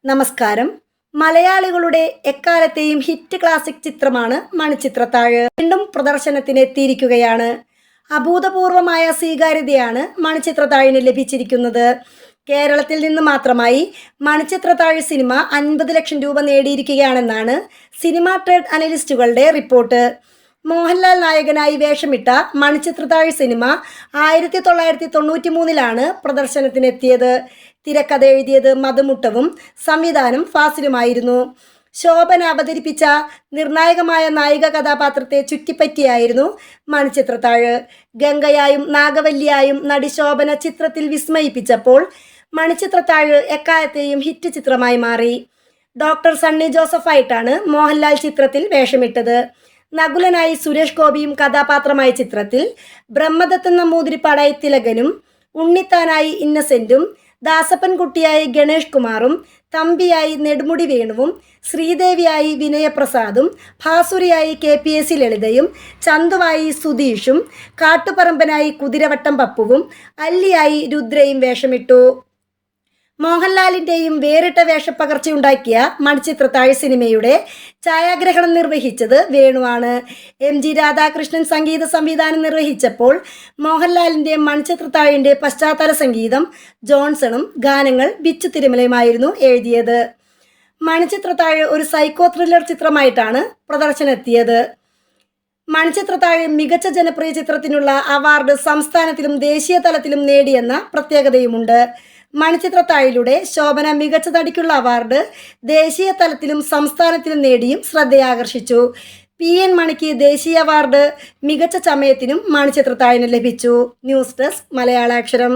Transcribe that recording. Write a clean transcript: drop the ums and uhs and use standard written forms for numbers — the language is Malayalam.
നമസ്കാരം. മലയാളികളുടെ എക്കാലത്തെയും ഹിറ്റ് ക്ലാസിക് ചിത്രമാണ് മണിച്ചിത്രത്താഴ്. വീണ്ടും പ്രദർശനത്തിന് എത്തിയിരിക്കുകയാണ്. അഭൂതപൂർവമായ സ്വീകാര്യതയാണ് മണിച്ചിത്രത്താഴിന് ലഭിച്ചിരിക്കുന്നത്. കേരളത്തിൽ നിന്ന് മാത്രമായി മണിച്ചിത്രത്താഴ് സിനിമ 50 ലക്ഷം രൂപ നേടിയിരിക്കുകയാണെന്നാണ് സിനിമാ ട്രേഡ് അനലിസ്റ്റുകളുടെ റിപ്പോർട്ട്. മോഹൻലാൽ നായകനായി വേഷമിട്ട മണിച്ചിത്രത്താഴ് സിനിമ 1993 പ്രദർശനത്തിനെത്തിയത്. തിരക്കഥ എഴുതിയത് മധുമുട്ടവും സംവിധാനം ഫാസിലുമായിരുന്നു. ശോഭന അവതരിപ്പിച്ച നിർണായകമായ നായിക കഥാപാത്രത്തെ ചുറ്റിപ്പറ്റിയായിരുന്നു മണിച്ചിത്രത്താഴ്. ഗംഗയായും നാഗവല്ലിയായും നടി ശോഭന ചിത്രത്തിൽ വിസ്മയിപ്പിച്ചപ്പോൾ മണിച്ചിത്രത്താഴ് എക്കാലത്തെയും ഹിറ്റ് ചിത്രമായി മാറി. ഡോക്ടർ സണ്ണി ജോസഫായിട്ടാണ് മോഹൻലാൽ ചിത്രത്തിൽ വേഷമിട്ടത്. നകുലനായി സുരേഷ് ഗോപിയും കഥാപാത്രമായ ചിത്രത്തിൽ ബ്രഹ്മദത്തൻ നമ്പൂതിരിപ്പാടായി തിലകനും, ഉണ്ണിത്താനായി ഇന്നസെന്റും, ദാസപ്പൻകുട്ടിയായി ഗണേഷ് കുമാറും, തമ്പിയായി നെടുമുടി വേണുവും, ശ്രീദേവിയായി വിനയപ്രസാദും, ഭാസുരിയായി KPAC ലളിതയും, ചന്തുവായി സുധീഷും, കാട്ടുപറമ്പനായി കുതിരവട്ടം പപ്പുവും, അല്ലിയായി രുദ്രയും വേഷമിട്ടു. മോഹൻലാലിൻ്റെയും വേറിട്ട വേഷപ്പകർച്ചയുണ്ടാക്കിയ മണിച്ചിത്രത്താഴ് സിനിമയുടെ ഛായാഗ്രഹണം നിർവഹിച്ചത് വേണുവാണ്. MG രാധാകൃഷ്ണൻ സംഗീത സംവിധാനം നിർവഹിച്ചപ്പോൾ മോഹൻലാലിൻ്റെ മണിച്ചിത്രത്താഴിൻ്റെ പശ്ചാത്തല സംഗീതം ജോൺസണും ഗാനങ്ങൾ ബിച്ചു തിരുമലയുമായിരുന്നു എഴുതിയത്. മണിച്ചിത്രത്താഴ് ഒരു സൈക്കോ ത്രില്ലർ ചിത്രമായിട്ടാണ് പ്രദർശനത്തിയത്. മണിച്ചിത്രത്താഴ് മികച്ച ജനപ്രിയ ചിത്രത്തിനുള്ള അവാർഡ് സംസ്ഥാനത്തിലും ദേശീയ തലത്തിലും നേടിയെന്ന പ്രത്യേകതയുമുണ്ട്. മണിച്ചിത്രത്താഴിലൂടെ ശോഭന മികച്ച നടിക്കുള്ള അവാർഡ് ദേശീയ തലത്തിലും സംസ്ഥാനത്തിലും നേടിയും ശ്രദ്ധയാകർഷിച്ചു. PN മണിക്ക് ദേശീയ അവാർഡ് മികച്ച ചമയത്തിനും മണിച്ചിത്രത്താഴിന് ലഭിച്ചു. News desk മലയാളാക്ഷരം.